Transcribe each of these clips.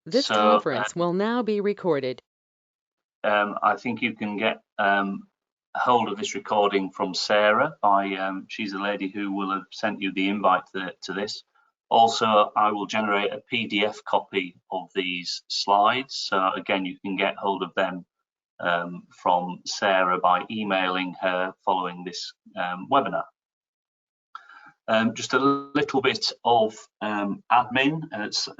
This conference will now be recorded. I think you can get hold of this recording from Sarah. She's the lady who will have sent you the invite to this. Also, I will generate a PDF copy of these slides. So again, you can get hold of them from Sarah by emailing her following this webinar. Just a little bit of admin.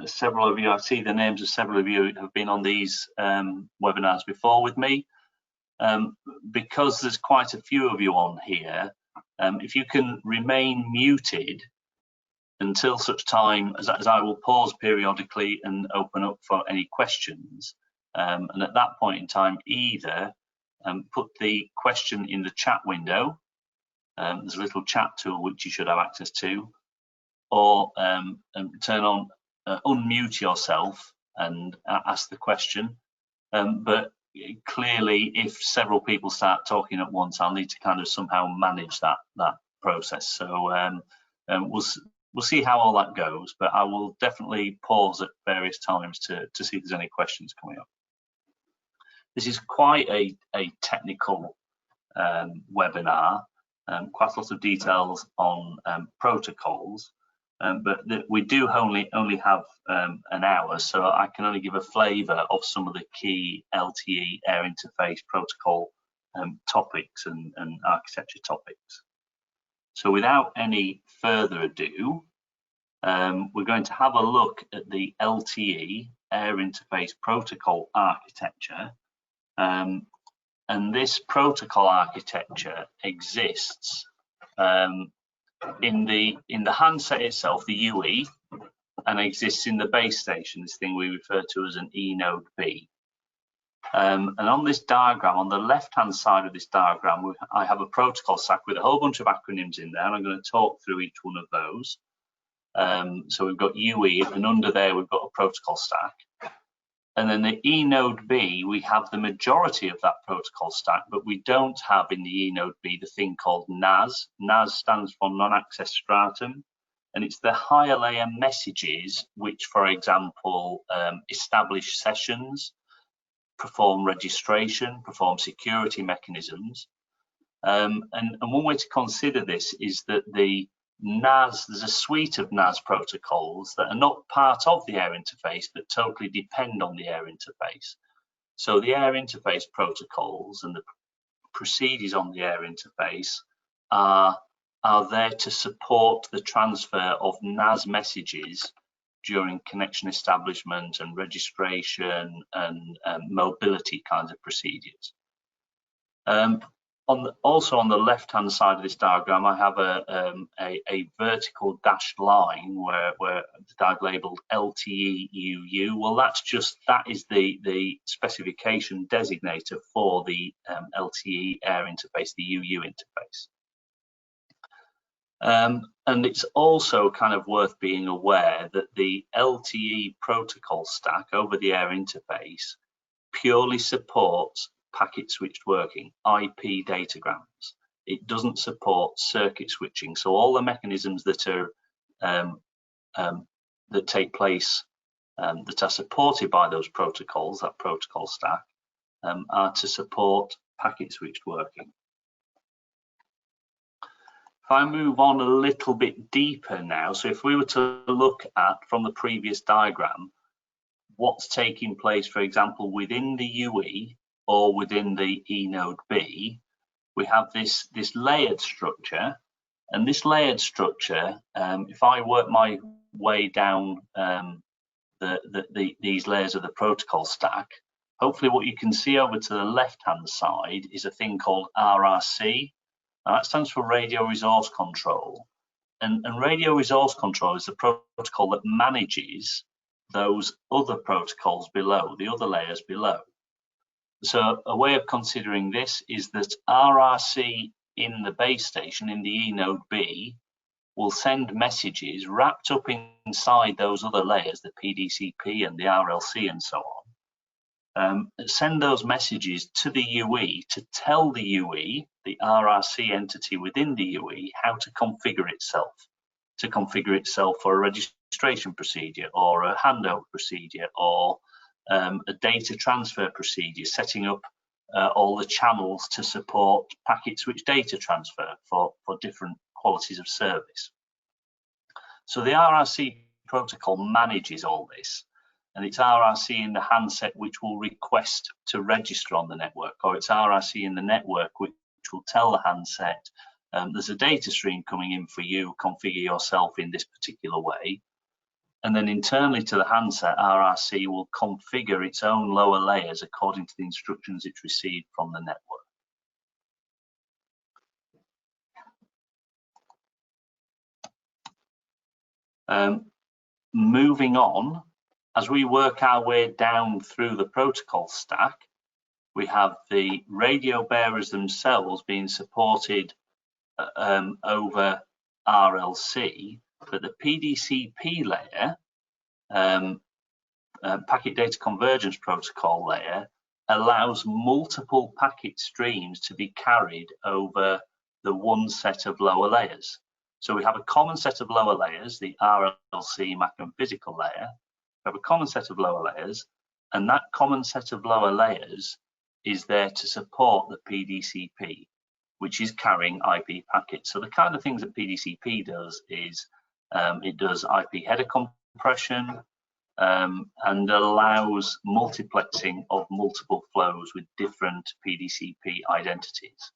Several of you, I see the names of several of you have been on these webinars before with me. Because there's quite a few of you on here, if you can remain muted until such time as I will pause periodically and open up for any questions. And at that point in time, either put the question in the chat window. There's a little chat tool which you should have access to, or turn on, unmute yourself and ask the question. But clearly, if several people start talking at once, I'll need to kind of somehow manage that process. So we'll see how all that goes, but I will definitely pause at various times to see if there's any questions coming up. This is quite a technical webinar. Quite a lot of details on protocols, but we do only have an hour, so I can only give a flavour of some of the key LTE Air Interface protocol topics and architecture topics. So without any further ado, we're going to have a look at the LTE Air Interface protocol architecture. And this protocol architecture exists in the handset itself, the UE, and exists in the base station, this thing we refer to as an e-NodeB. And on this diagram, on the left-hand side of this diagram, I have a protocol stack with a whole bunch of acronyms in there, and I'm going to talk through each one of those. So we've got UE, and under there we've got a protocol stack. And then the e-NodeB, we have the majority of that protocol stack, but we don't have in the e-NodeB the thing called NAS. NAS stands for non-access stratum, and it's the higher layer messages which, for example, establish sessions, perform registration, perform security mechanisms. And one way to consider this is that the NAS, there's a suite of NAS protocols that are not part of the air interface, but totally depend on the air interface. So the air interface protocols and the procedures on the air interface are there to support the transfer of NAS messages during connection establishment and registration and mobility kinds of procedures. Also on the left-hand side of this diagram, I have a vertical dashed line where I've labelled LTE-Uu. Well, that is the specification designator for the LTE Air Interface, the Uu interface. And it's also kind of worth being aware that the LTE protocol stack over the air interface purely supports packet switched working, IP datagrams. It doesn't support circuit switching. So all the mechanisms that are that take place that are supported by those protocols, that protocol stack, are to support packet switched working. If I move on a little bit deeper now, so if we were to look at from the previous diagram, what's taking place, for example, within the UE or within the e-NodeB, we have this layered structure, and this layered structure, if I work my way down these layers of the protocol stack, hopefully what you can see over to the left-hand side is a thing called RRC. Now that stands for Radio Resource Control, and Radio Resource Control is the protocol that manages those other protocols below, the other layers below. So a way of considering this is that RRC in the base station, in the e-NodeB, will send messages wrapped up inside those other layers, the PDCP and the RLC and so on. Send those messages to the UE to tell the UE, the RRC entity within the UE, how to configure itself for a registration registration procedure or a handover procedure or a data transfer procedure, setting up all the channels to support packet switch data transfer for different qualities of service. So the RRC protocol manages all this, and it's RRC in the handset which will request to register on the network, or it's RRC in the network which will tell the handset there's a data stream coming in for you, configure yourself in this particular way. And then internally to the handset, RRC will configure its own lower layers according to the instructions it's received from the network. Moving on, as we work our way down through the protocol stack, we have the radio bearers themselves being supported over RLC, but the PDCP layer, Packet Data Convergence Protocol layer, allows multiple packet streams to be carried over the one set of lower layers. So we have a common set of lower layers, the RLC, MAC and physical layer. We have a common set of lower layers, and that common set of lower layers is there to support the PDCP, which is carrying IP packets. So the kind of things that PDCP does is it does IP header compression and allows multiplexing of multiple flows with different PDCP identities.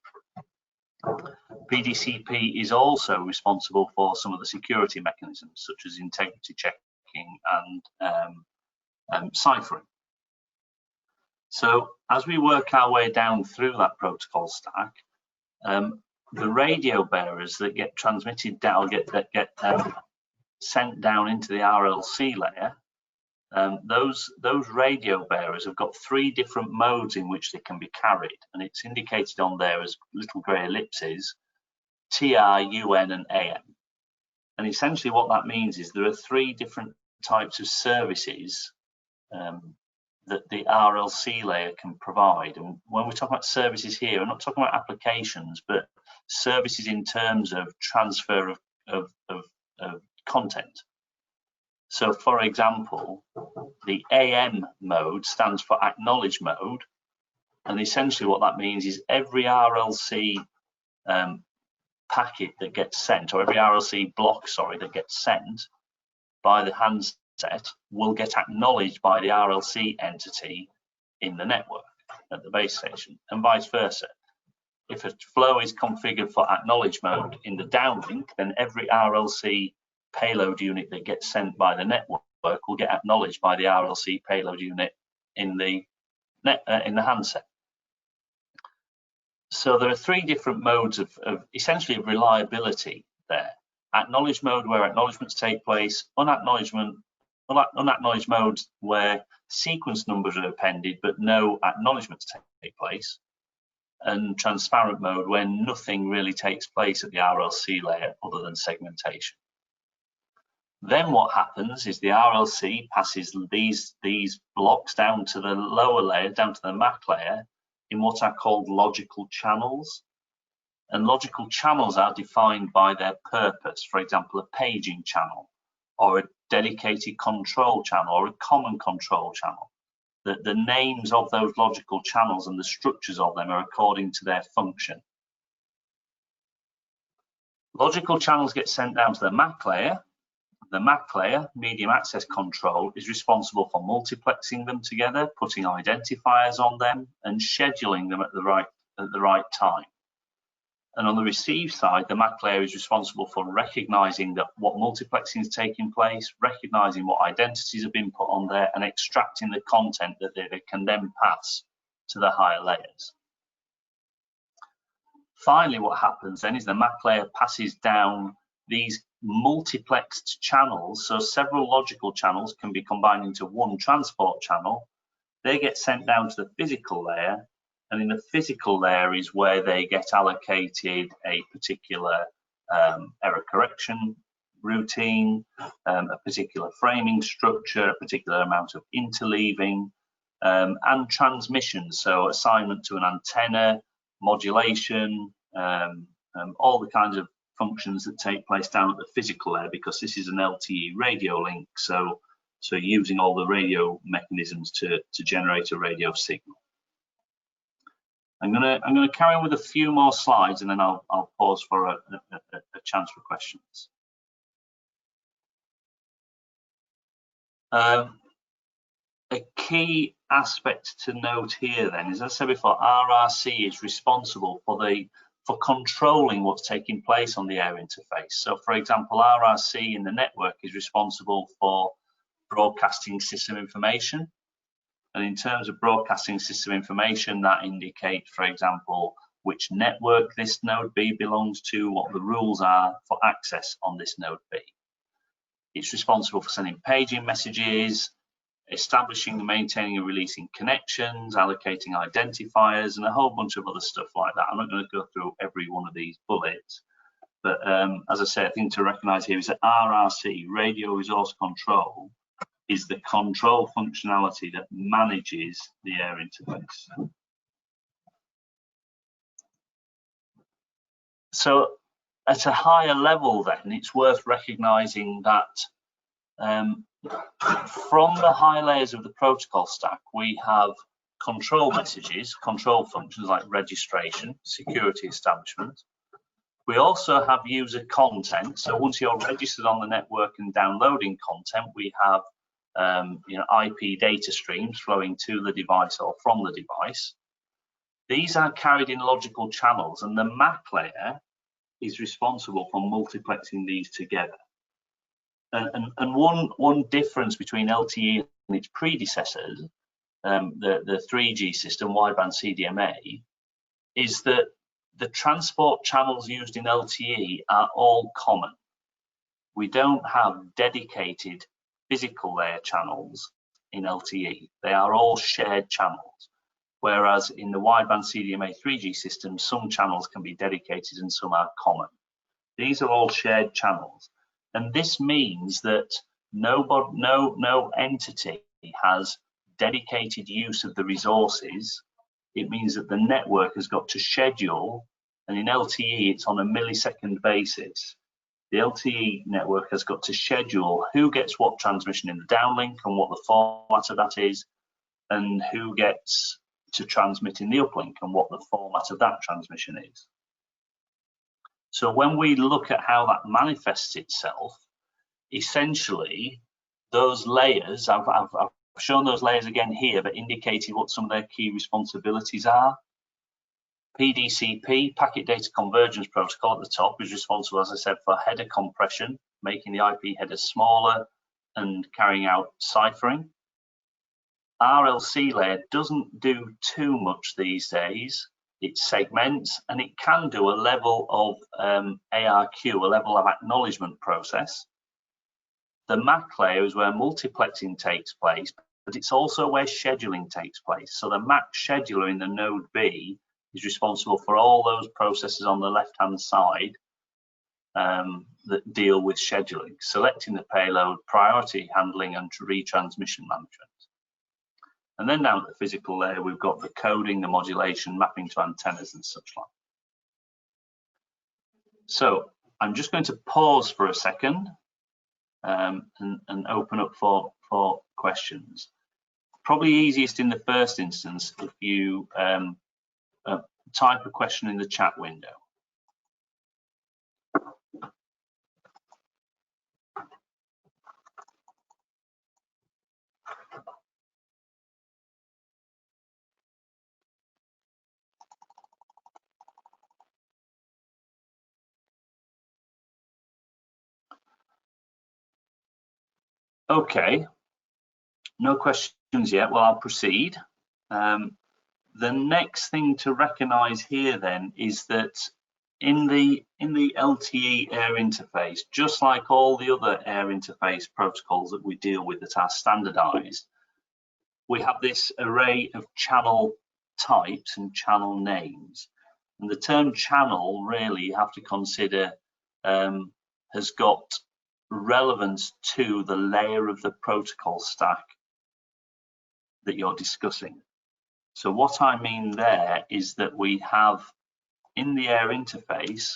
PDCP is also responsible for some of the security mechanisms, such as integrity checking and ciphering. So as we work our way down through that protocol stack, the radio bearers that get transmitted down, get sent down into the RLC layer, those radio bearers have got 3 different modes in which they can be carried, and it's indicated on there as little grey ellipses: TR, UN, and AM. And essentially what that means is there are 3 different types of services that the RLC layer can provide. And when we talk about services here, we're not talking about applications, but services in terms of transfer of content. So for example, the AM mode stands for acknowledge mode, and essentially what that means is every RLC packet that gets sent, or every RLC block, sorry, that gets sent by the handset will get acknowledged by the RLC entity in the network at the base station, and vice versa. If a flow is configured for acknowledge mode in the downlink, then every RLC payload unit that gets sent by the network will get acknowledged by the RLC payload unit in the handset. So there are 3 different modes of essentially reliability there. Acknowledge mode, where acknowledgements take place; unacknowledged modes where sequence numbers are appended but no acknowledgements take place; and transparent mode, where nothing really takes place at the RLC layer other than segmentation. Then what happens is the RLC passes these blocks down to the lower layer, down to the MAC layer, in what are called logical channels. And logical channels are defined by their purpose. For example, a paging channel, or a dedicated control channel, or a common control channel. The names of those logical channels and the structures of them are according to their function. Logical channels get sent down to the MAC layer. The MAC layer, medium access control, is responsible for multiplexing them together, putting identifiers on them, and scheduling them at the right time. And on the receive side, the MAC layer is responsible for recognizing that what multiplexing is taking place, recognizing what identities have been put on there, and extracting the content that they can then pass to the higher layers. Finally, what happens then is the MAC layer passes down these multiplexed channels, so several logical channels can be combined into one transport channel. They get sent down to the physical layer, and in the physical layer is where they get allocated a particular error correction routine, a particular framing structure, a particular amount of interleaving, and transmission, so assignment to an antenna, modulation, all the kinds of functions that take place down at the physical layer, because this is an LTE radio link, so using all the radio mechanisms to generate a radio signal. I'm gonna carry on with a few more slides, and then I'll pause for a chance for questions. A key aspect to note here then is, as I said before, RRC is responsible for controlling what's taking place on the air interface. So for example, RRC in the network is responsible for broadcasting system information. And in terms of broadcasting system information, that indicates, for example, which network this node B belongs to, what the rules are for access on this node B. It's responsible for sending paging messages, establishing and maintaining and releasing connections, allocating identifiers, and a whole bunch of other stuff like that. I'm not going to go through every one of these bullets, but as I said, I think to recognize here is that RRC, Radio Resource Control, is the control functionality that manages the air interface. So at a higher level then, it's worth recognizing that from the high layers of the protocol stack, we have control messages, control functions like registration, security establishment. We also have user content. So once you're registered on the network and downloading content, we have IP data streams flowing to the device or from the device. These are carried in logical channels, and the MAC layer is responsible for multiplexing these together. And one difference between LTE and its predecessors, the 3G system, wideband CDMA, is that the transport channels used in LTE are all common. We don't have dedicated physical layer channels in LTE. They are all shared channels, whereas in the wideband CDMA 3G system, some channels can be dedicated and some are common. These are all shared channels. And this means that no entity has dedicated use of the resources. It means that the network has got to schedule, and in LTE, it's on a millisecond basis. The LTE network has got to schedule who gets what transmission in the downlink and what the format of that is, and who gets to transmit in the uplink and what the format of that transmission is. So when we look at how that manifests itself, essentially those layers, I've shown those layers again here, but indicated what some of their key responsibilities are. PDCP, Packet Data Convergence Protocol at the top, is responsible, as I said, for header compression, making the IP headers smaller and carrying out ciphering. RLC layer doesn't do too much these days. It segments, and it can do a level of ARQ, a level of acknowledgement process. The MAC layer is where multiplexing takes place, but it's also where scheduling takes place. So the MAC scheduler in the node B is responsible for all those processes on the left-hand side that deal with scheduling, selecting the payload, priority handling, and retransmission management. And then down at the physical layer, we've got the coding, the modulation, mapping to antennas and such like. So I'm just going to pause for a second and open up for questions. Probably easiest in the first instance if you type a question in the chat window. Okay, no questions yet. Well, I'll proceed. The next thing to recognize here then is that in the LTE Air Interface, just like all the other air interface protocols that we deal with that are standardized, we have this array of channel types and channel names. And the term channel, really, you have to consider has got relevance to the layer of the protocol stack that you're discussing. So what I mean there is that we have in the air interface,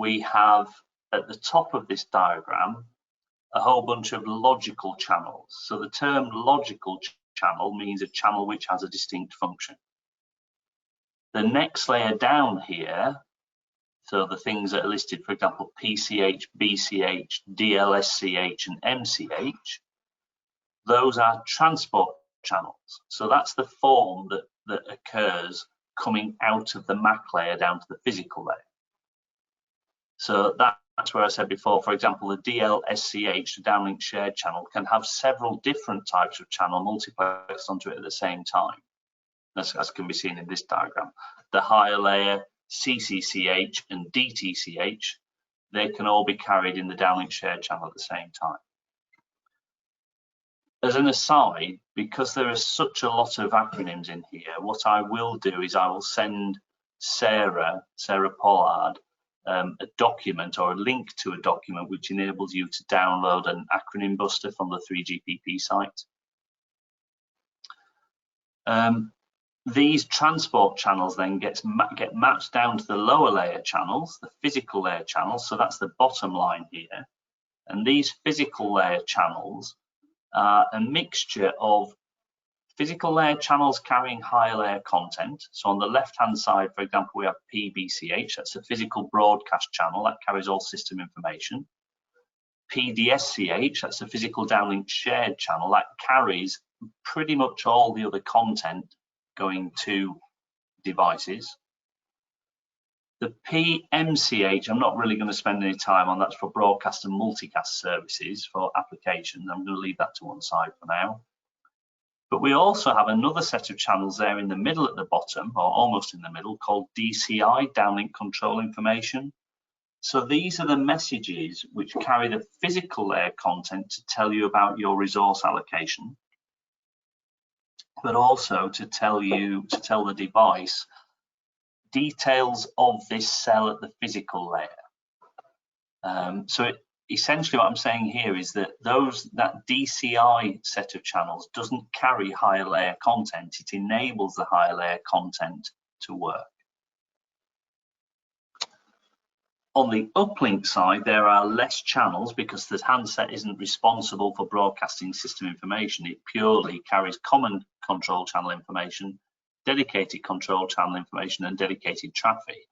we have at the top of this diagram a whole bunch of logical channels. So the term logical channel means a channel which has a distinct function. The next layer down here, so the things that are listed, for example, PCH, BCH, DLSCH, and MCH, those are transport channels. So that's the form that occurs coming out of the MAC layer down to the physical layer. So that's where I said before, for example, the DLSCH, the downlink shared channel, can have several different types of channel multiplexed onto it at the same time, as can be seen in this diagram. The higher layer, CCCH and DTCH, they can all be carried in the downlink shared channel at the same time. As an aside, because there are such a lot of acronyms in here, what I will do is I will send Sarah Pollard a document or a link to a document which enables you to download an acronym buster from the 3GPP site. These transport channels then get mapped down to the lower layer channels, the physical layer channels, so that's the bottom line here. And these physical layer channels are a mixture of physical layer channels carrying higher layer content. So on the left-hand side, for example, we have PBCH, that's a physical broadcast channel that carries all system information. PDSCH, that's a physical downlink shared channel that carries pretty much all the other content going to devices. The PMCH, I'm not really going to spend any time on, that's for broadcast and multicast services for applications. I'm going to leave that to one side for now. But we also have another set of channels there in the middle at the bottom, or almost in the middle, called DCI, downlink control information. So these are the messages which carry the physical layer content to tell you about your resource allocation, but also to tell the device details of this cell at the physical layer. Essentially what I'm saying here is that that DCI set of channels doesn't carry higher layer content, it enables the higher layer content to work. On the uplink side, there are less channels because the handset isn't responsible for broadcasting system information. It purely carries common control channel information, dedicated control channel information, and dedicated traffic.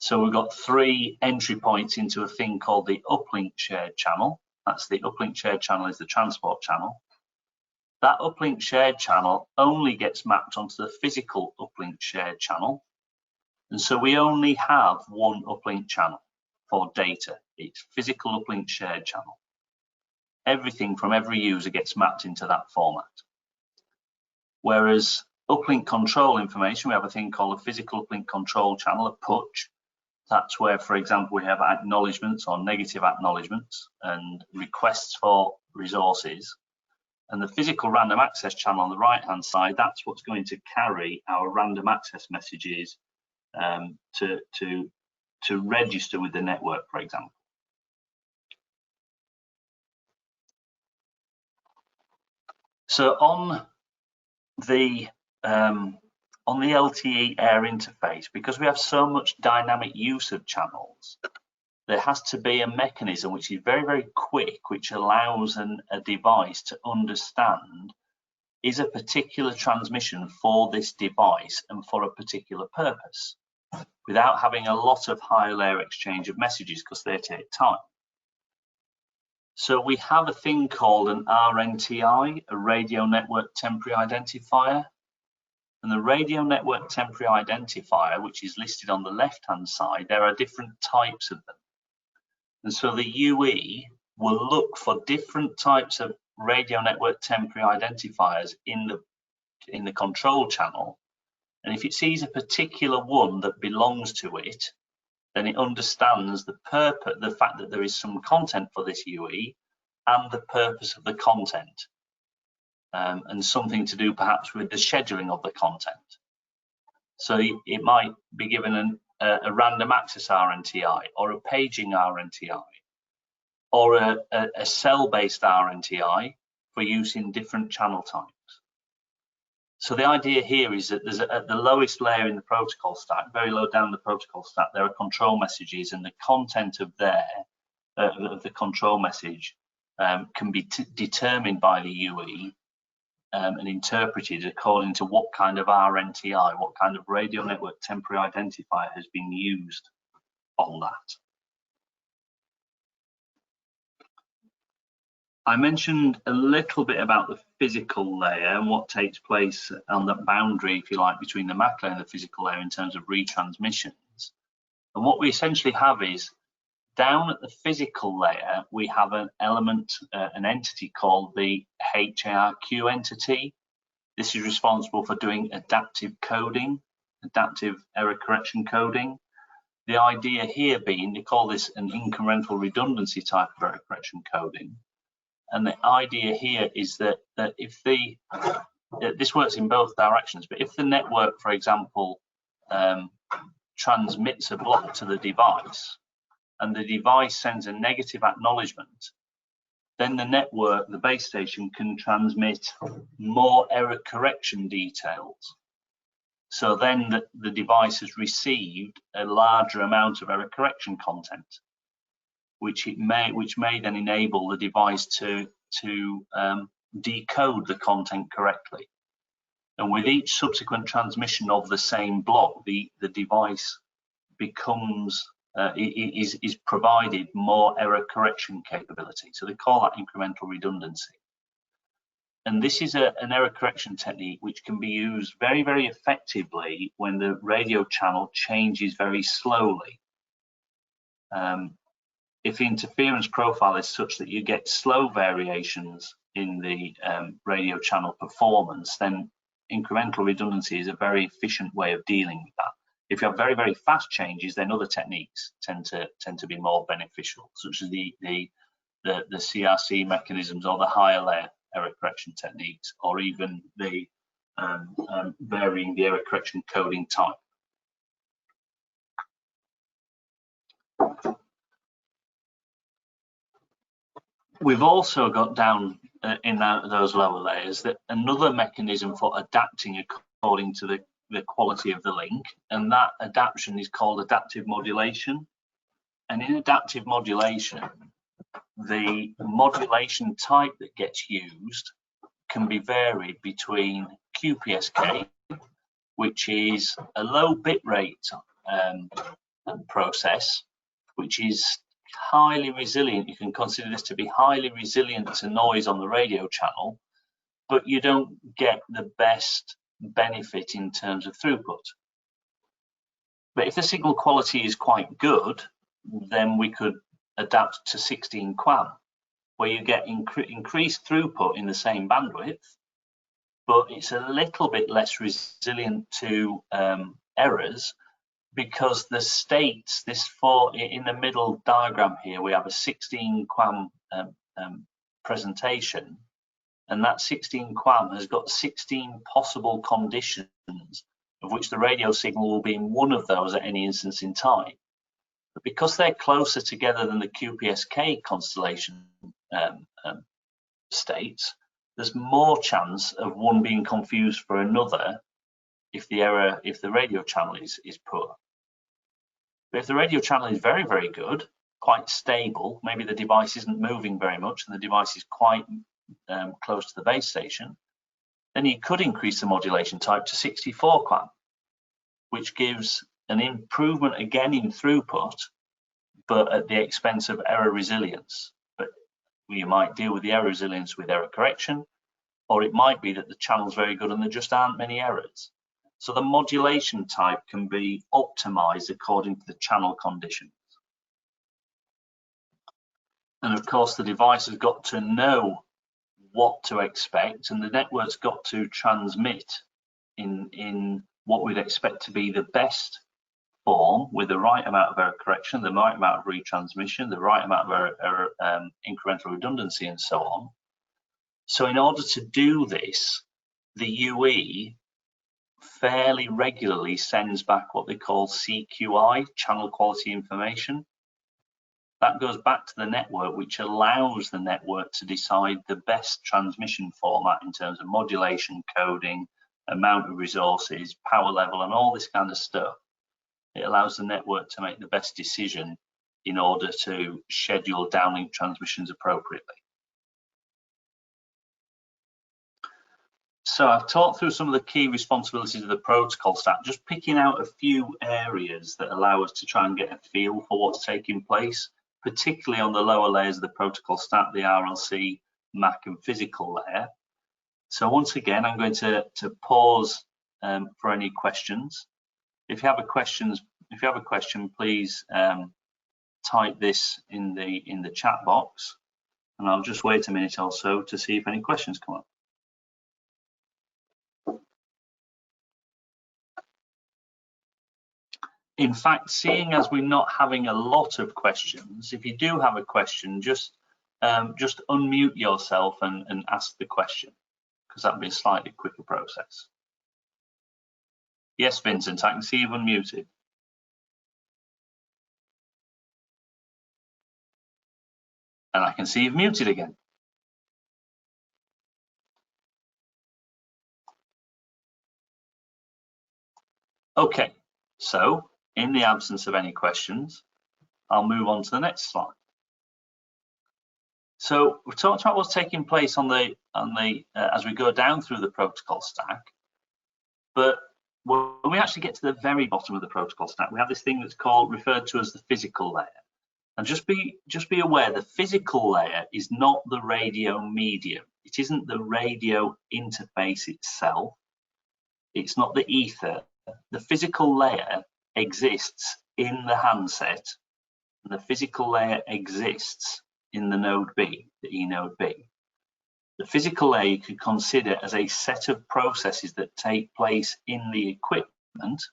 So we've got 3 entry points into a thing called the uplink shared channel. That's the uplink shared channel is the transport channel. That uplink shared channel only gets mapped onto the physical uplink shared channel. And so we only have one uplink channel for data. It's physical uplink shared channel. Everything from every user gets mapped into that format. Whereas uplink control information, we have a thing called a physical uplink control channel, a PUCH. That's where, for example, we have acknowledgements or negative acknowledgements and requests for resources. And the physical random access channel on the right-hand side, that's what's going to carry our random access messages to register with the network, for example. So on the LTE Air Interface, because we have so much dynamic use of channels, there has to be a mechanism which is very, very quick, which allows a device to understand, is a particular transmission for this device and for a particular purpose, without having a lot of higher layer exchange of messages, because they take time. So we have a thing called an RNTI, a radio network temporary identifier. And the radio network temporary identifier, which is listed on the left-hand side, there are different types of them. And so the UE will look for different types of radio network temporary identifiers in the control channel. And if it sees a particular one that belongs to it, then it understands the purpose, the fact that there is some content for this UE and the purpose of the content. And something to do perhaps with the scheduling of the content. So it might be given a random access RNTI or a paging RNTI or a cell-based RNTI for use in different channel types. So the idea here is that there's at the lowest layer in the protocol stack, very low down the protocol stack, there are control messages, and the content of the control message can be determined by the UE and interpreted according to what kind of RNTI, what kind of radio network temporary identifier has been used on that. I mentioned a little bit about the physical layer and what takes place on that boundary, if you like, between the MAC layer and the physical layer in terms of retransmissions. And what we essentially have is, down at the physical layer, we have an element, an entity called the H-ARQ entity. This is responsible for doing adaptive coding, adaptive error correction coding. The idea here being, they call this an incremental redundancy type of error correction coding. And the idea here is that if this works in both directions, but if the network, for example, transmits a block to the device and the device sends a negative acknowledgement, then the network, the base station, can transmit more error correction details. So then the device has received a larger amount of error correction content, which may then enable the device to decode the content correctly. And with each subsequent transmission of the same block, the device becomes is provided more error correction capability. So they call that incremental redundancy. And this is an error correction technique which can be used very, very effectively when the radio channel changes very slowly. If the interference profile is such that you get slow variations in the radio channel performance, then incremental redundancy is a very efficient way of dealing with that. If you have very, very fast changes, then other techniques tend to be more beneficial, such as the CRC mechanisms or the higher layer error correction techniques, or even the varying the error correction coding type. We've also got down in those lower layers that another mechanism for adapting according to the quality of the link, and that adaptation is called adaptive modulation. And in adaptive modulation, the modulation type that gets used can be varied between QPSK, which is a low bit rate process, which is highly resilient. You can consider this to be highly resilient to noise on the radio channel, but you don't get the best benefit in terms of throughput. But if the signal quality is quite good, then we could adapt to 16 QAM, where you get increased throughput in the same bandwidth, but it's a little bit less resilient to errors, because the states, in the middle diagram here, we have a 16 QAM presentation, and that 16 QAM has got 16 possible conditions, of which the radio signal will be in one of those at any instance in time. But because they're closer together than the QPSK constellation states, there's more chance of one being confused for another if the radio channel is poor. But if the radio channel is very, very good, quite stable, maybe the device isn't moving very much and the device is quite close to the base station, then you could increase the modulation type to 64 QAM, which gives an improvement again in throughput, but at the expense of error resilience. But you might deal with the error resilience with error correction, or it might be that the channel's very good and there just aren't many errors. So the modulation type can be optimized according to the channel conditions. And of course, the device has got to know what to expect, and the network's got to transmit in what we'd expect to be the best form, with the right amount of error correction, the right amount of retransmission, the right amount of incremental redundancy, and so on. So in order to do this, the UE fairly regularly sends back what they call CQI, channel quality information. That goes back to the network, which allows the network to decide the best transmission format in terms of modulation, coding, amount of resources, power level, and all this kind of stuff. It allows the network to make the best decision in order to schedule downlink transmissions appropriately. So I've talked through some of the key responsibilities of the protocol stack, just picking out a few areas that allow us to try and get a feel for what's taking place, particularly on the lower layers of the protocol stack, the RLC, MAC, and physical layer. So once again, I'm going to pause for any questions. If you have a question, please type this in the chat box, and I'll just wait a minute or so to see if any questions come up. In fact, seeing as we're not having a lot of questions, if you do have a question, just unmute yourself and ask the question, because that'll be a slightly quicker process. Yes, Vincent, I can see you've unmuted. And I can see you've muted again. Okay, so in the absence of any questions, I'll move on to the next slide. So we've talked about what's taking place on the as we go down through the protocol stack, but when we actually get to the very bottom of the protocol stack, we have this thing that's referred to as the physical layer. And just be aware, the physical layer is not the radio medium. It isn't the radio interface itself. It's not the ether. The physical layer exists in the handset, and the physical layer exists in the node B, the e-NodeB. The physical layer you could consider as a set of processes that take place in the equipment,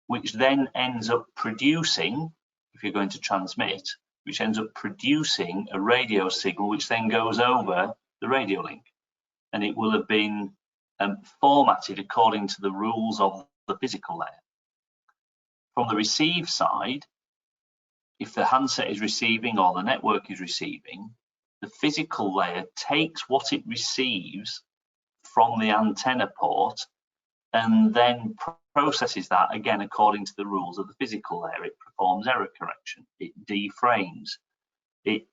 which then ends up producing, if you're going to transmit, which ends up producing a radio signal, which then goes over the radio link. And it will have been formatted according to the rules of the physical layer. From the receive side, if the handset is receiving or the network is receiving, the physical layer takes what it receives from the antenna port and then processes that again according to the rules of the physical layer. It performs error correction, it deframes, it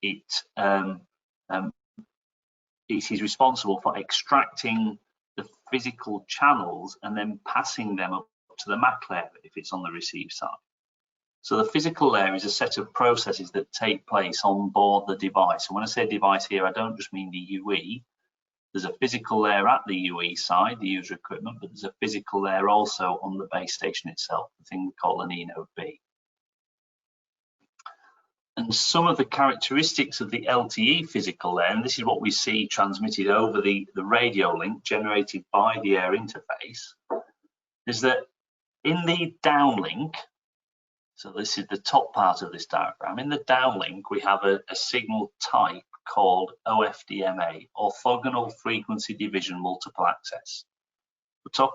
is responsible for extracting the physical channels and then passing them up to the MAC layer if it's on the receive side. So the physical layer is a set of processes that take place on board the device. And when I say device here, I don't just mean the UE. There's a physical layer at the UE side, the user equipment, but there's a physical layer also on the base station itself, the thing we call an e-NodeB. And some of the characteristics of the LTE physical layer, and this is what we see transmitted over the radio link generated by the air interface, is that in the downlink, so this is the top part of this diagram, in the downlink we have a signal type called OFDMA, Orthogonal Frequency Division Multiple Access. We'll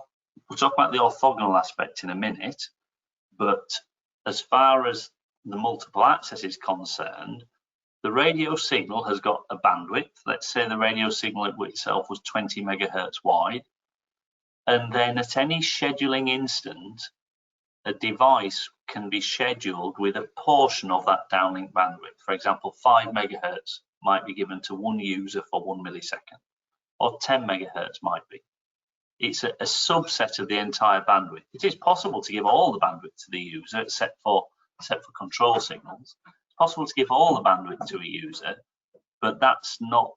talk about the orthogonal aspect in a minute, but as far as the multiple access is concerned, the radio signal has got a bandwidth. Let's say the radio signal itself was 20 megahertz wide, and then at any scheduling instant, a device can be scheduled with a portion of that downlink bandwidth. For example, 5 megahertz might be given to one user for 1 millisecond, or 10 megahertz might be. It's a subset of the entire bandwidth. It is possible to give all the bandwidth to the user, except for control signals. It's possible to give all the bandwidth to a user, but that's not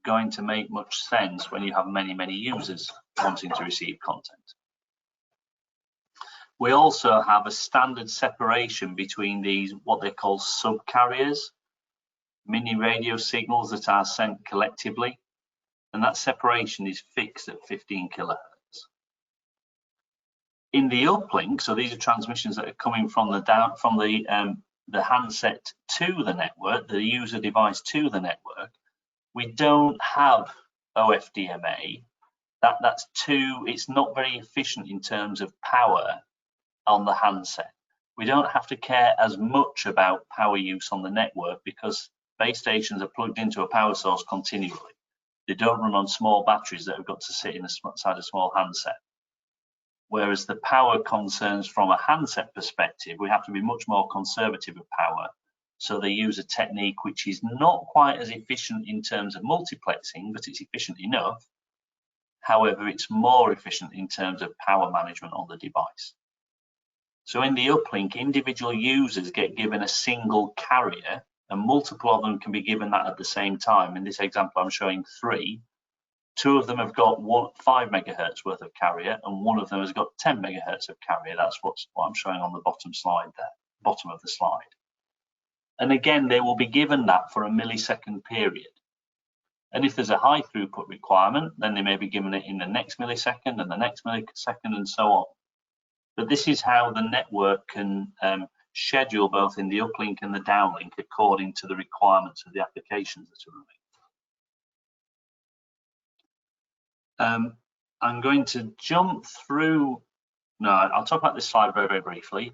going to make much sense when you have many users wanting to receive content. We also have a standard separation between these, what they call subcarriers, mini radio signals that are sent collectively, and that separation is fixed at 15 kilohertz. In the uplink, so these are transmissions that are coming from the handset to the network, the user device to the network. We don't have OFDMA. It's not very efficient in terms of power on the handset. We don't have to care as much about power use on the network because base stations are plugged into a power source continually. They don't run on small batteries that have got to sit inside a small handset. Whereas the power concerns from a handset perspective, we have to be much more conservative with power. So they use a technique which is not quite as efficient in terms of multiplexing, but it's efficient enough. However, it's more efficient in terms of power management on the device. So in the uplink, individual users get given a single carrier, and multiple of them can be given that at the same time. In this example, I'm showing 3. 2 of them have got 5 megahertz worth of carrier, and 1 of them has got 10 megahertz of carrier. That's what I'm showing on the bottom slide there, bottom of the slide. And again, they will be given that for a millisecond period. And if there's a high throughput requirement, then they may be given it in the next millisecond and the next millisecond and so on. But this is how the network can schedule both in the uplink and the downlink according to the requirements of the applications that are running. I'm going to jump through. No, I'll talk about this slide very, very briefly.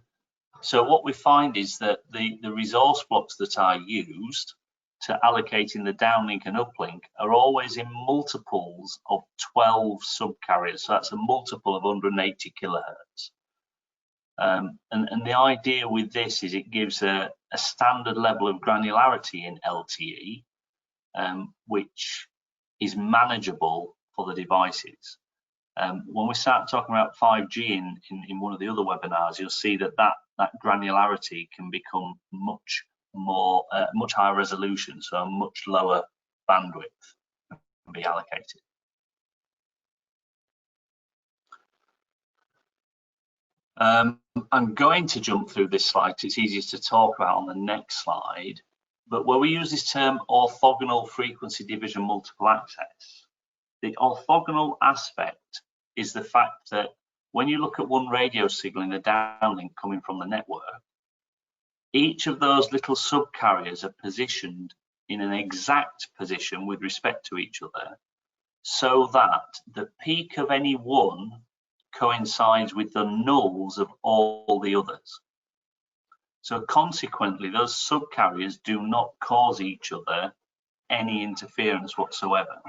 So what we find is that the resource blocks that are used to allocate in the downlink and uplink are always in multiples of 12 subcarriers. So that's a multiple of 180 kilohertz. And the idea with this is it gives a standard level of granularity in LTE, which is manageable for the devices. When we start talking about 5G in one of the other webinars, you'll see that granularity can become much higher resolution, so a much lower bandwidth can be allocated. I'm going to jump through this slide because it's easiest to talk about on the next slide, but where we use this term orthogonal frequency division multiple access, the orthogonal aspect is the fact that when you look at one radio signal in the downlink coming from the network, each of those little subcarriers are positioned in an exact position with respect to each other, so that the peak of any one coincides with the nulls of all the others. So consequently, those subcarriers do not cause each other any interference whatsoever.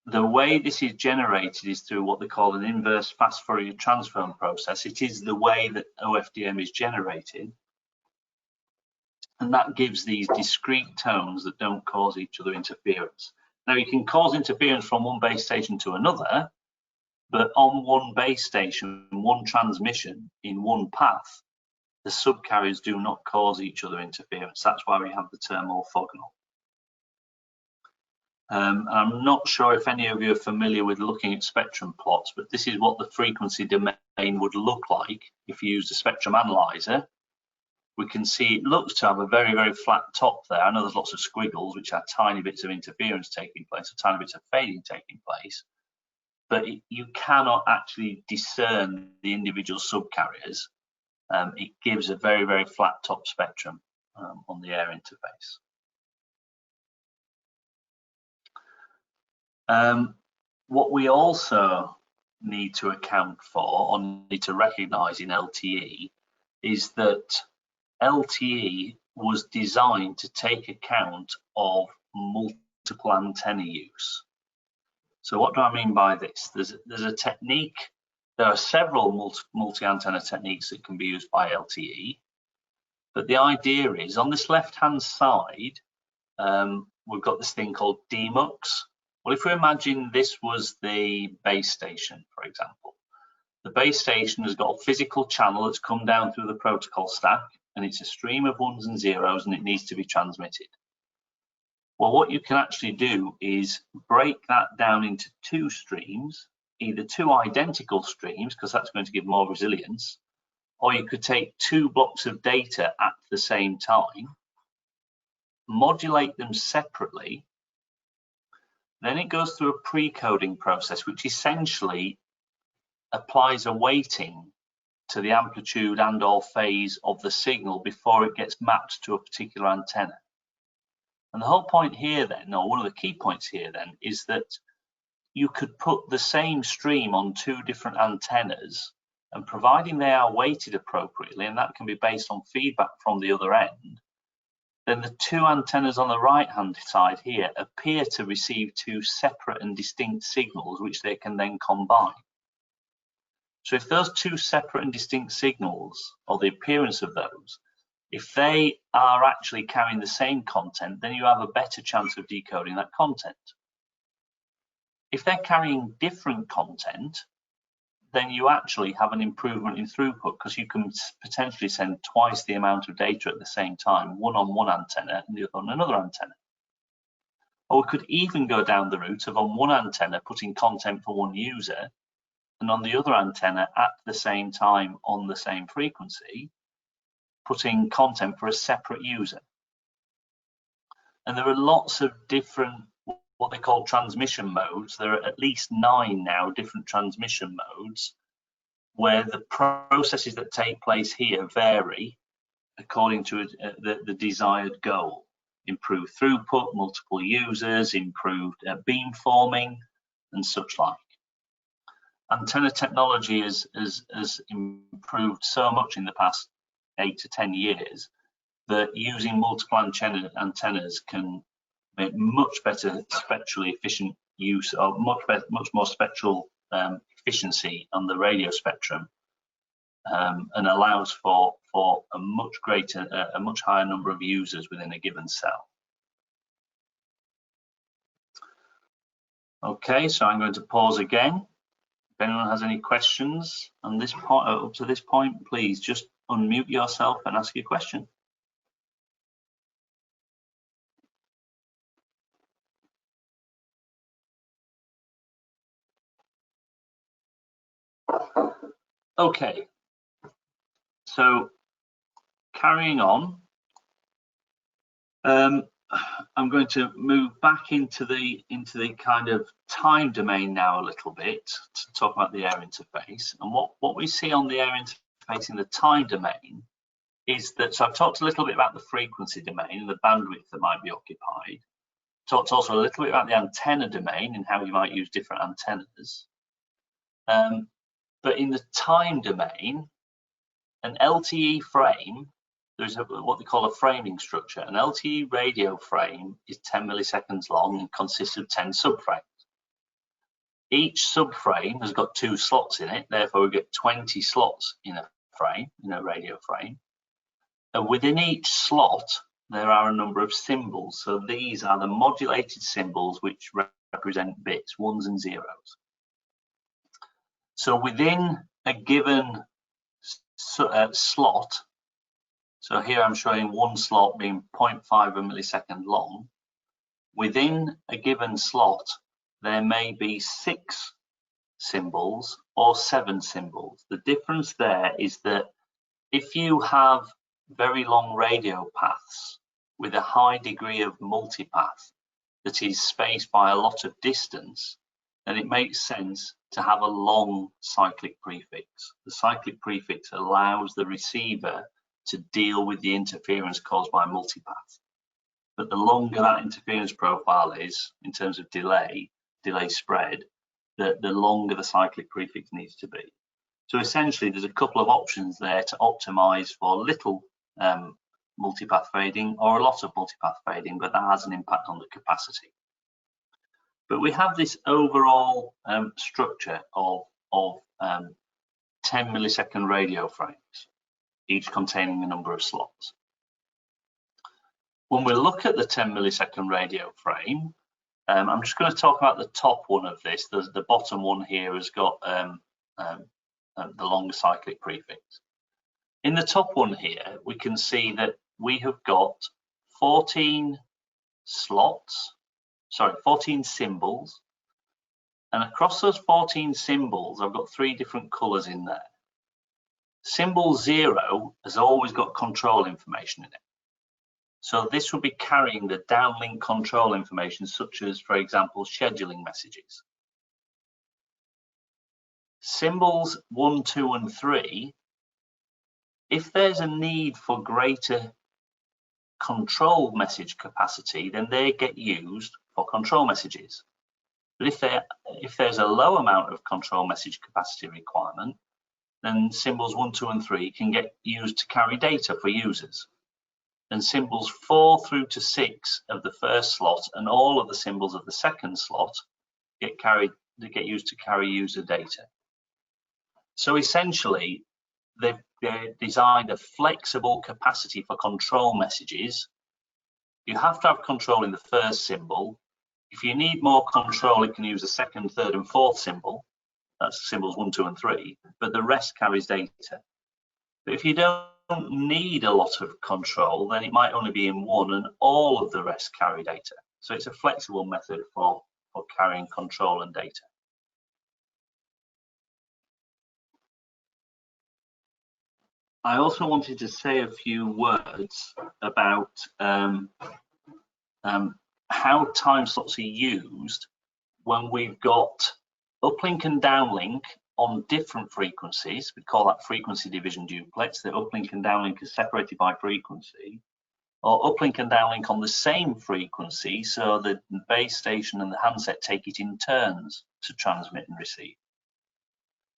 The way this is generated is through what they call an inverse fast Fourier transform process. It is the way that OFDM is generated, and that gives these discrete tones that don't cause each other interference. Now, you can cause interference from one base station to another, but on one base station, one transmission in one path, the subcarriers do not cause each other interference. That's why we have the term orthogonal. I'm not sure if any of you are familiar with looking at spectrum plots, but this is what the frequency domain would look like if you used a spectrum analyzer. We can see it looks to have a very, very flat top there. I know there's lots of squiggles, which are tiny bits of interference taking place, or tiny bits of fading taking place, but you cannot actually discern the individual subcarriers. It gives a very, very flat top spectrum on the air interface. What we also need to account for, or need to recognize in LTE, is that LTE was designed to take account of multiple antenna use. So what do I mean by this? There's a technique, there are several multi-antenna techniques that can be used by LTE, but the idea is on this left-hand side, we've got this thing called DMUX. Well, if we imagine this was the base station, for example, the base station has got a physical channel that's come down through the protocol stack, and it's a stream of ones and zeros, and it needs to be transmitted. Well, what you can actually do is break that down into 2 streams, either 2 identical streams, because that's going to give more resilience, or you could take 2 blocks of data at the same time, modulate them separately. Then it goes through a pre-coding process, which essentially applies a weighting to the amplitude and or phase of the signal before it gets mapped to a particular antenna. And the whole point here then, or one of the key points here then, is that you could put the same stream on 2 different antennas, and providing they are weighted appropriately, and that can be based on feedback from the other end, then the two antennas on the right-hand side here appear to receive two separate and distinct signals, which they can then combine. So if those two separate and distinct signals, or the appearance of those, if they are actually carrying the same content, then you have a better chance of decoding that content. If they're carrying different content, then you actually have an improvement in throughput, because you can potentially send twice the amount of data at the same time, one on one antenna and the other on another antenna. Or we could even go down the route of on one antenna putting content for one user, and on the other antenna at the same time on the same frequency, putting content for a separate user. And there are lots of different, what they call transmission modes. There are at least 9 now different transmission modes, where the processes that take place here vary according to the desired goal. Improved throughput, multiple users, improved beamforming, and such like. Antenna technology has improved so much in the past 8 to 10 years that using multiple antennas can make much better spectrally efficient use of much more spectral efficiency on the radio spectrum, and allows for a much higher number of users within a given cell. Okay, so I'm going to pause again. If anyone has any questions on this point, up to this point, please just unmute yourself and ask your question. Okay, so carrying on, I'm going to move back into the kind of time domain now a little bit to talk about the air interface. And what we see on the air interface in the time domain is that, so I've talked a little bit about the frequency domain and the bandwidth that might be occupied. Talked also a little bit about the antenna domain and how you might use different antennas. But in the time domain, an LTE frame, there's what they call a framing structure. An LTE radio frame is 10 milliseconds long and consists of 10 subframes. Each subframe has got 2 slots in it, therefore we get 20 slots in a frame, in a radio frame. And within each slot, there are a number of symbols. So these are the modulated symbols which represent bits, 1s and 0s. So within a given slot, so here I'm showing one slot being 0.5 of a millisecond long. Within a given slot, there may be 6 symbols or 7 symbols. The difference there is that if you have very long radio paths with a high degree of multipath that is spaced by a lot of distance, then it makes sense to have a long cyclic prefix. The cyclic prefix allows the receiver to deal with the interference caused by multipath. But the longer that interference profile is in terms of delay spread, the longer the cyclic prefix needs to be. So essentially there's a couple of options there to optimize for little multipath fading or a lot of multipath fading, but that has an impact on the capacity. But we have this overall structure of 10 millisecond radio frames, each containing a number of slots. When we look at the 10 millisecond radio frame, I'm just going to talk about the top one of this. The bottom one here has got the longer cyclic prefix. In the top one here, we can see that we have got 14 symbols. And across those 14 symbols, I've got 3 different colors in there. Symbol 0 has always got control information in it. So this will be carrying the downlink control information, such as, for example, scheduling messages. Symbols 1, 2, and 3, if there's a need for greater control message capacity, then they get used for control messages. But if there's a low amount of control message capacity requirement, then symbols 1, 2, and 3 can get used to carry data for users. and symbols 4 through to 6 of the first slot and all of the symbols of the second slot get used to carry user data. So essentially, they've designed a flexible capacity for control messages. You have to have control in the first symbol. If you need more control, it can use the second, third, and fourth symbol. That's symbols 1, 2, and 3, but the rest carries data. But if you don't need a lot of control, then it might only be in one and all of the rest carry data. So it's a flexible method for carrying control and data. I also wanted to say a few words about how time slots are used when we've got uplink and downlink on different frequencies. We call that frequency division duplex. The uplink and downlink are separated by frequency, or uplink and downlink on the same frequency, so the base station and the handset take it in turns to transmit and receive.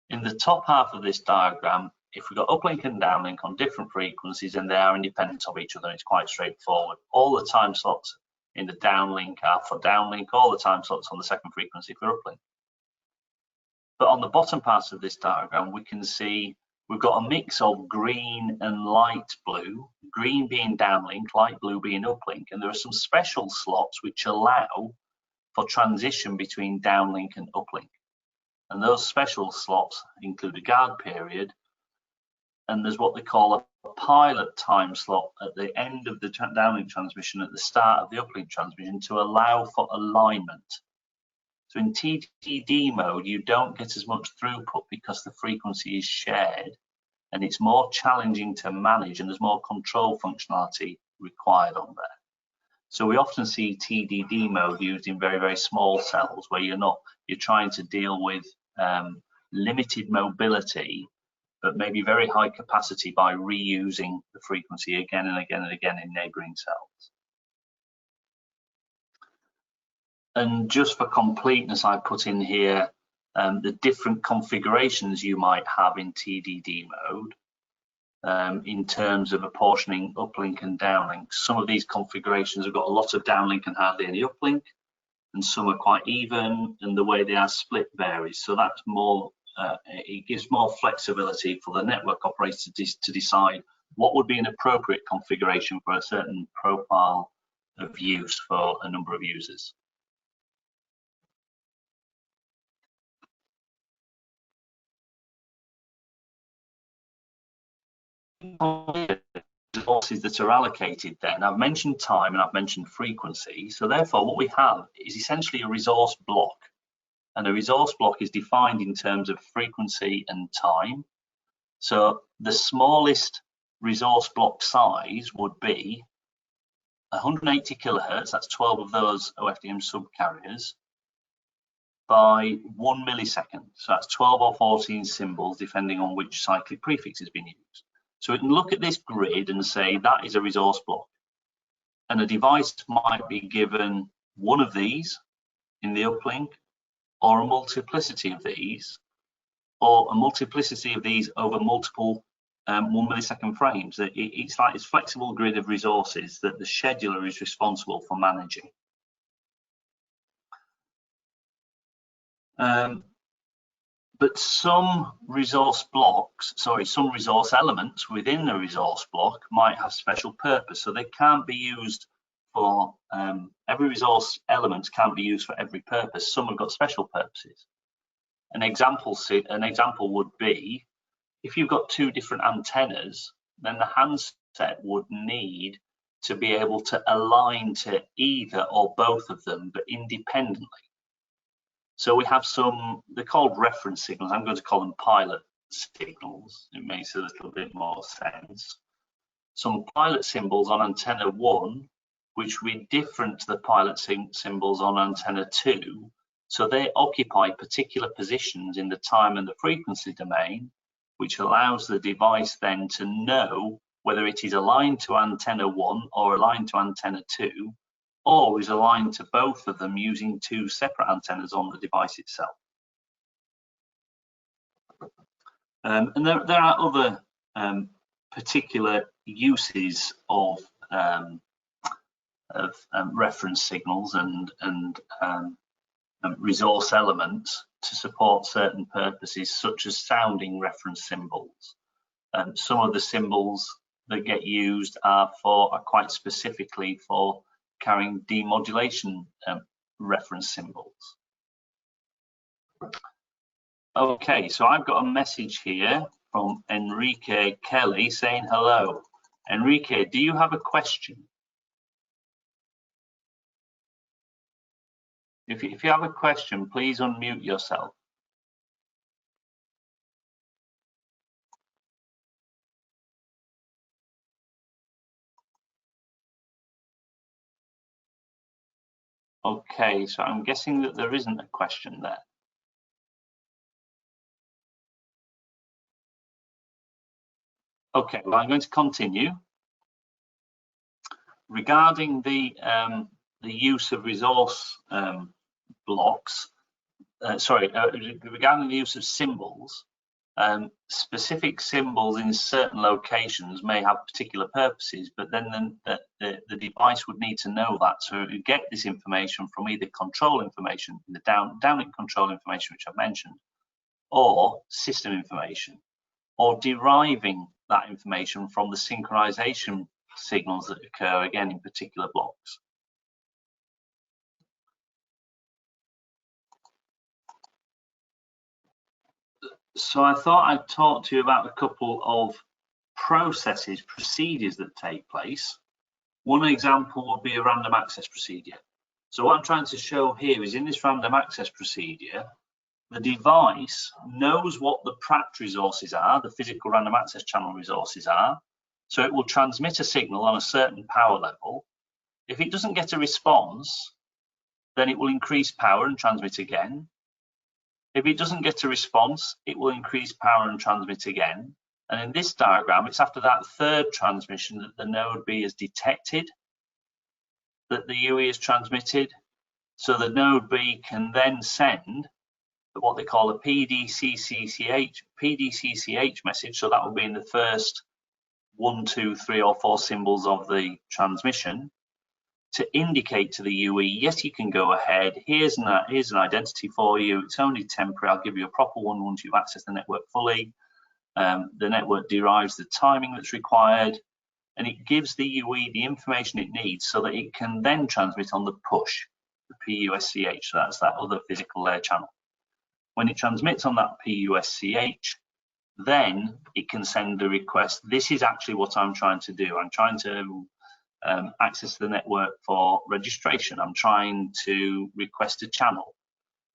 In the top half of this diagram, if we've got uplink and downlink on different frequencies and they are independent of each other, it's quite straightforward. All the time slots in the downlink are for downlink, all the time slots on the second frequency for uplink. But on the bottom part of this diagram, we can see we've got a mix of green and light blue, green being downlink, light blue being uplink, and there are some special slots which allow for transition between downlink and uplink. And those special slots include a guard period, and there's what they call a pilot time slot at the end of the downlink transmission, at the start of the uplink transmission, to allow for alignment. So in TDD mode, you don't get as much throughput because the frequency is shared, and it's more challenging to manage, and there's more control functionality required on there. So we often see TDD mode used in very, very small cells where you're trying to deal with limited mobility, but maybe very high capacity by reusing the frequency again and again and again in neighboring cells. And just for completeness, I put in here the different configurations you might have in TDD mode in terms of apportioning uplink and downlink. Some of these configurations have got a lot of downlink and hardly any uplink, and some are quite even, and the way they are split varies. So that's more, it gives more flexibility for the network operator to decide what would be an appropriate configuration for a certain profile of use for a number of users. Resources that are allocated then, I've mentioned time and I've mentioned frequency, so therefore what we have is essentially a resource block, and a resource block is defined in terms of frequency and time. So the smallest resource block size would be 180 kilohertz, that's 12 of those OFDM subcarriers, by 1 millisecond, so that's 12 or 14 symbols depending on which cyclic prefix has been used. So we can look at this grid and say that is a resource block, and a device might be given one of these in the uplink, or a multiplicity of these, or a multiplicity of these over multiple 1 millisecond frames. It's like this flexible grid of resources that the scheduler is responsible for managing. But some resource elements within a resource block might have special purpose, so they can't be used for every resource element can't be used for every purpose. Some have got special purposes. An example would be if you've got two different antennas, then the handset would need to be able to align to either or both of them, but independently. So we have some, they're called reference signals. I'm going to call them pilot signals. It makes a little bit more sense. Some pilot symbols on antenna 1, which would be different to the pilot symbols on antenna 2. So they occupy particular positions in the time and the frequency domain, which allows the device then to know whether it is aligned to antenna 1 or aligned to antenna 2, or is aligned to both of them using two separate antennas on the device itself. And there are other particular uses of reference signals and resource elements to support certain purposes, such as sounding reference symbols. Some of the symbols that get used are quite specifically for carrying demodulation reference symbols. Okay, so I've got a message here from Enrique Kelly saying hello. Enrique, do you have a question? If you have a question, please unmute yourself. Okay, so I'm guessing that there isn't a question there. Okay, well, I'm going to continue. Regarding the use of resource blocks, regarding the use of symbols, specific symbols in certain locations may have particular purposes, but then the device would need to know that. So you get this information from either control information, the downlink control information, which I've mentioned, or system information, or deriving that information from the synchronization signals that occur, again, in particular blocks. So I thought I'd talk to you about a couple of procedures that take place. One example would be a random access procedure. So what I'm trying to show here is in this random access procedure, the device knows what the PRAT resources are, the physical random access channel resources are. So it will transmit a signal on a certain power level. If it doesn't get a response, then it will increase power and transmit again. If it doesn't get a response, it will increase power and transmit again. And in this diagram, it's after that third transmission that the node B has detected that the UE is transmitted. So the node B can then send what they call a PDCCH message. So that will be in the first 1, 2, 3, or 4 symbols of the transmission to indicate to the UE, yes, you can go ahead. Here's an identity for you. It's only temporary. I'll give you a proper one once you've accessed the network fully. The network derives the timing that's required, and it gives the UE the information it needs so that it can then transmit on the push, the PUSCH. So that's that other physical layer channel. When it transmits on that PUSCH, then it can send the request. This is actually what I'm trying to do. I'm trying to access the network for registration. I'm trying to request a channel.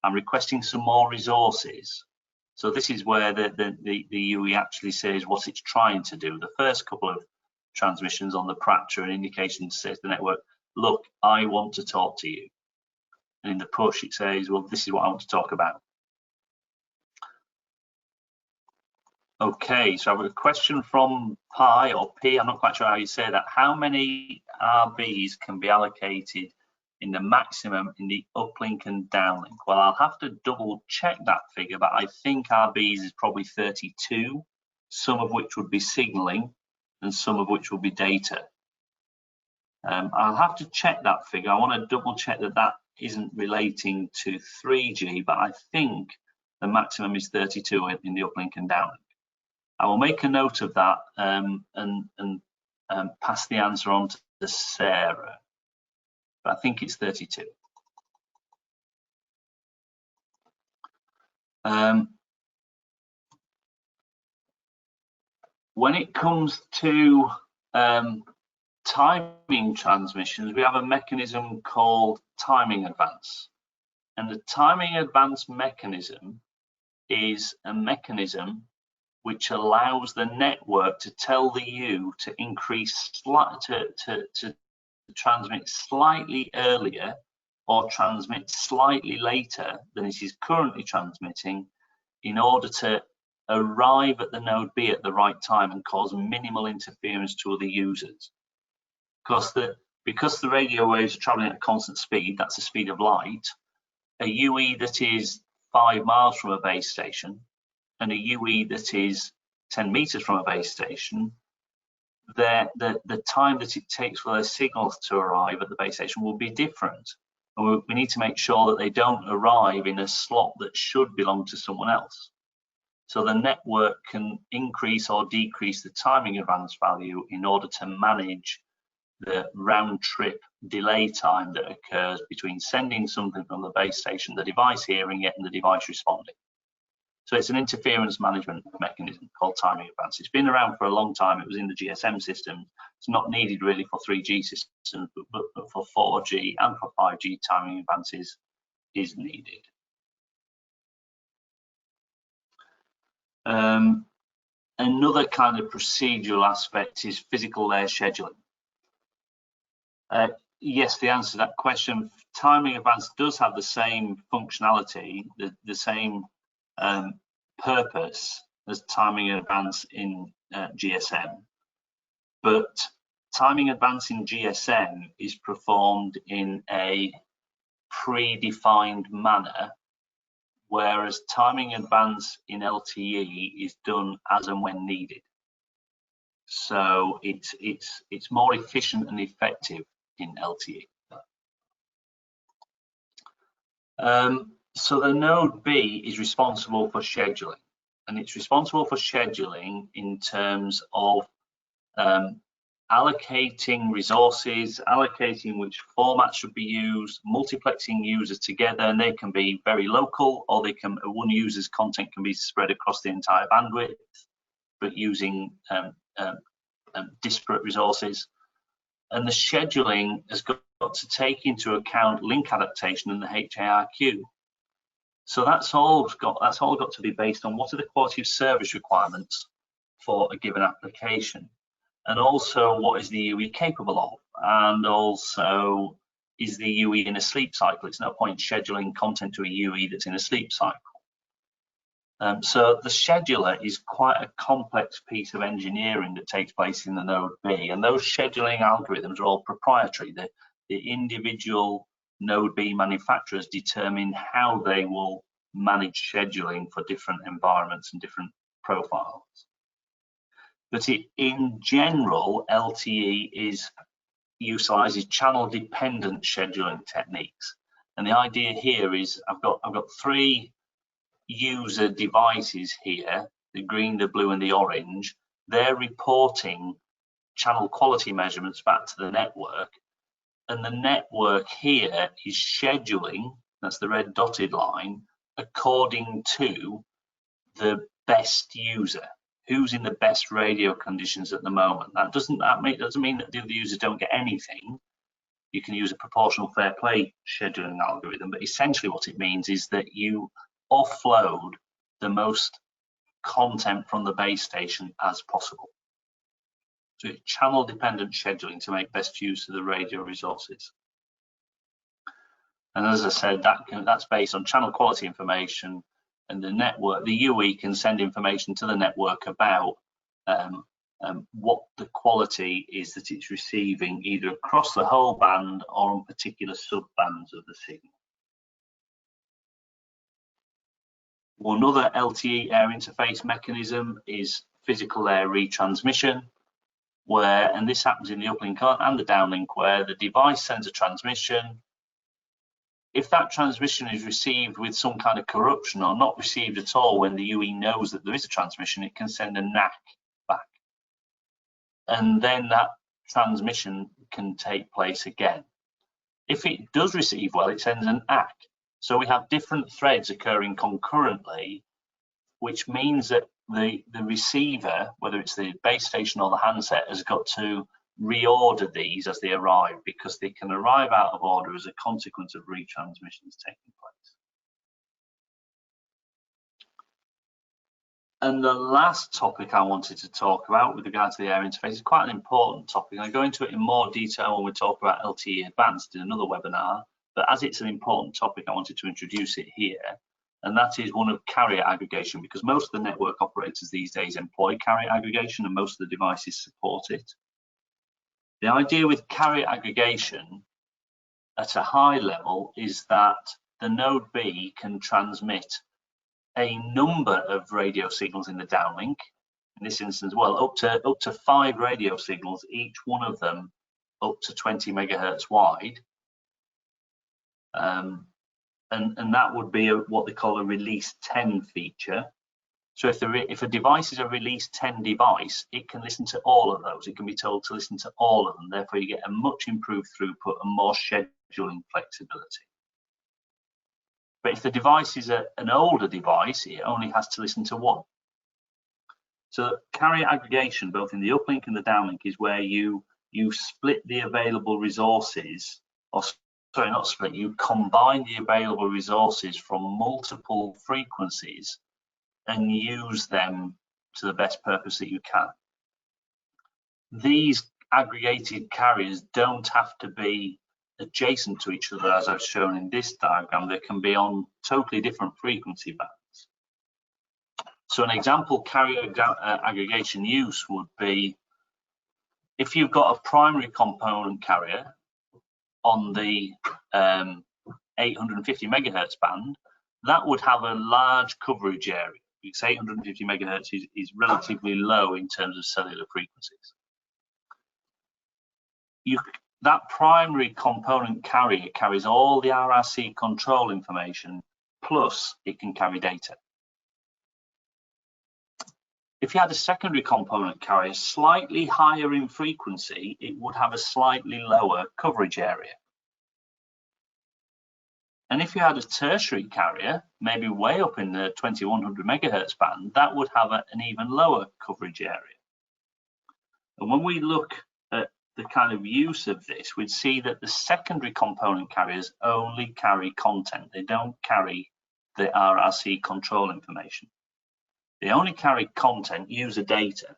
I'm requesting some more resources. So this is where the UE actually says what it's trying to do. The first couple of transmissions on the PRAT are an indication to say to the network, look, I want to talk to you. And in the push, it says, well, this is what I want to talk about. Okay, so I have a question from Pi or P, I'm not quite sure how you say that. How many RBs can be allocated in the maximum in the uplink and downlink? Well, I'll have to double check that figure, but I think RBs is probably 32, some of which would be signaling and some of which will be data. I'll have to check that figure. I want to double check that that isn't relating to 3G, but I think the maximum is 32 in the uplink and downlink. I will make a note of that and pass the answer on to Sarah. But I think it's 32. When it comes to timing transmissions, we have a mechanism called timing advance. And the timing advance mechanism is a mechanism which allows the network to tell the U to increase, to transmit slightly earlier or transmit slightly later than it is currently transmitting in order to arrive at the node B at the right time and cause minimal interference to other users. Because the radio waves are traveling at a constant speed, that's the speed of light, a UE that is 5 miles from a base station and a UE that is 10 meters from a base station, the time that it takes for those signals to arrive at the base station will be different. And we need to make sure that they don't arrive in a slot that should belong to someone else. So the network can increase or decrease the timing advance value in order to manage the round trip delay time that occurs between sending something from the base station, the device hearing it, and the device responding. So it's an interference management mechanism called timing advance. It's been around for a long time. It was in the GSM system. It's not needed really for 3G systems, but for 4G and for 5G, timing advances is needed. Another kind of procedural aspect is physical layer scheduling. Yes, the answer to that question, timing advance does have the same functionality, the same purpose as timing advance in GSM, but timing advance in GSM is performed in a predefined manner, whereas timing advance in LTE is done as and when needed. So it's more efficient and effective in LTE. So the node B is responsible for scheduling, and it's responsible for scheduling in terms of allocating resources, allocating which format should be used, multiplexing users together, and they can be very local, or they can, one user's content can be spread across the entire bandwidth, but using disparate resources. And the scheduling has got to take into account link adaptation and the H-ARQ. So that's all got to be based on what are the quality of service requirements for a given application, and also what is the UE capable of, and also is the UE in a sleep cycle. It's no point scheduling content to a UE that's in a sleep cycle. So the scheduler is quite a complex piece of engineering that takes place in the node B, and those scheduling algorithms are all proprietary. The individual node B manufacturers determine how they will manage scheduling for different environments and different profiles. But in general, LTE utilizes channel-dependent scheduling techniques, and the idea here is I've got three user devices here, the green, the blue, and the orange. They're reporting channel quality measurements back to the network, and the network here is scheduling, that's the red dotted line, according to the best user, who's in the best radio conditions at the moment. That doesn't mean that the other users don't get anything. You can use a proportional fair play scheduling algorithm, but essentially what it means is that you offload the most content from the base station as possible. So it's channel dependent scheduling to make best use of the radio resources. And as I said, that's based on channel quality information, and the network, the UE can send information to the network about what the quality is that it's receiving, either across the whole band or on particular sub-bands of the signal. One other LTE Air Interface mechanism is physical layer retransmission, and this happens in the uplink and the downlink, where the device sends a transmission. If that transmission is received with some kind of corruption or not received at all, when the UE knows that there is a transmission, it can send a NAC back. And then that transmission can take place again. If it does receive well, it sends an ACK. So we have different threads occurring concurrently, which means that the receiver, whether it's the base station or the handset, has got to reorder these as they arrive, because they can arrive out of order as a consequence of retransmissions taking place. And the last topic I wanted to talk about with regard to the air interface is quite an important topic. I'll go into it in more detail when we talk about LTE Advanced in another webinar, but as it's an important topic, I wanted to introduce it here, and that is one of carrier aggregation, because most of the network operators these days employ carrier aggregation and most of the devices support it. The idea with carrier aggregation at a high level is that the node B can transmit a number of radio signals in the downlink, in this instance, well, up to 5 radio signals, each one of them up to 20 megahertz wide. And that would be what they call a release 10 feature. So if a device is a release 10 device, it can listen to all of those. It can be told to listen to all of them. Therefore, you get a much improved throughput and more scheduling flexibility. But if the device is an older device, it only has to listen to one. So carrier aggregation, both in the uplink and the downlink, is where you split the available resources, or sorry, not split, you combine the available resources from multiple frequencies and use them to the best purpose that you can. These aggregated carriers don't have to be adjacent to each other, as I've shown in this diagram. They can be on totally different frequency bands. So an example carrier aggregation use would be if you've got a primary component carrier on the 850 megahertz band, that would have a large coverage area, because 850 megahertz is relatively low in terms of cellular frequencies. That primary component carrier carries all the RRC control information, plus it can carry data. If you had a secondary component carrier slightly higher in frequency, it would have a slightly lower coverage area. And if you had a tertiary carrier, maybe way up in the 2100 megahertz band, that would have an even lower coverage area. And when we look at the kind of use of this, we'd see that the secondary component carriers only carry content. They don't carry the RRC control information. They only carry content, user data.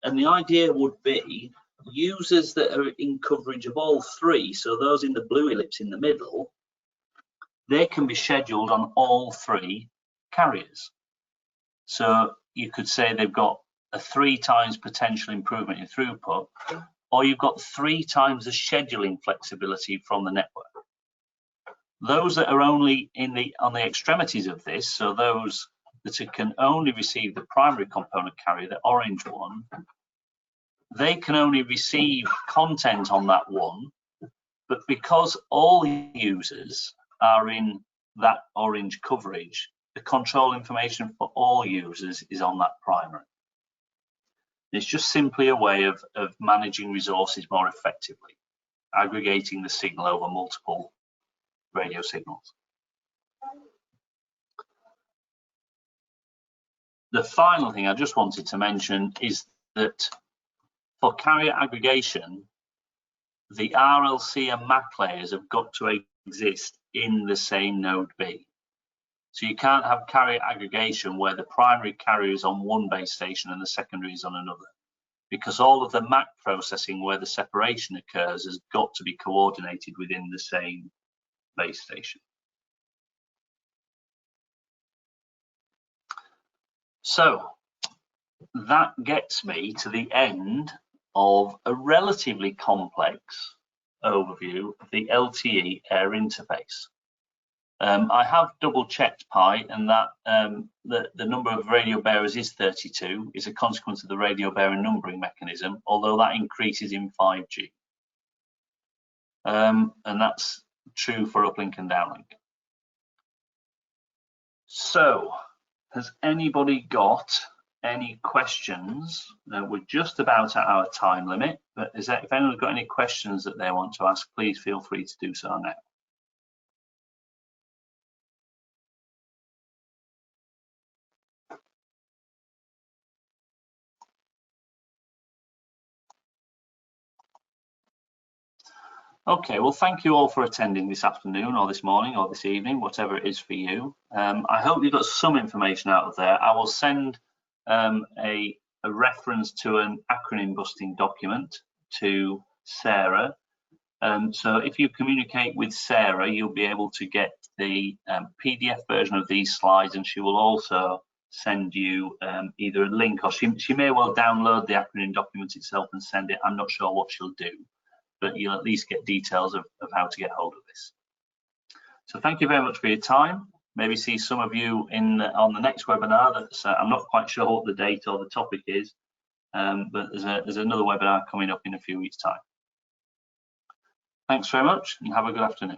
And the idea would be users that are in coverage of all three, so those in the blue ellipse in the middle, they can be scheduled on all three carriers. So you could say they've got a 3 times potential improvement in throughput, or you've got 3 times the scheduling flexibility from the network. Those that are only on the extremities of this, so those that can only receive the primary component carrier, the orange one, they can only receive content on that one, but because all users are in that orange coverage, the control information for all users is on that primary. It's just simply a way of managing resources more effectively, aggregating the signal over multiple radio signals. The final thing I just wanted to mention is that for carrier aggregation, the RLC and MAC layers have got to exist in the same node B. So you can't have carrier aggregation where the primary carrier is on one base station and the secondary is on another, because all of the MAC processing where the separation occurs has got to be coordinated within the same base station. So that gets me to the end of a relatively complex overview of the LTE Air Interface. I have double checked Pi, and that the number of radio bearers is 32, is a consequence of the radio bearer numbering mechanism, although that increases in 5G. And that's true for uplink and downlink. So, has anybody got any questions? We're just about at our time limit, but if anyone's got any questions that they want to ask, please feel free to do so now. Okay, well, thank you all for attending this afternoon or this morning or this evening, whatever it is for you. I hope you got some information out of there. I will send a reference to an acronym busting document to Sarah. So if you communicate with Sarah, you'll be able to get the PDF version of these slides, and she will also send you either a link, or she may well download the acronym document itself and send it. I'm not sure what she'll do, but you'll at least get details of how to get hold of this. So thank you very much for your time. maybe see some of you on the next webinar. That's I'm not quite sure what the date or the topic is, but there's another webinar coming up in a few weeks' time. Thanks very much and have a good afternoon.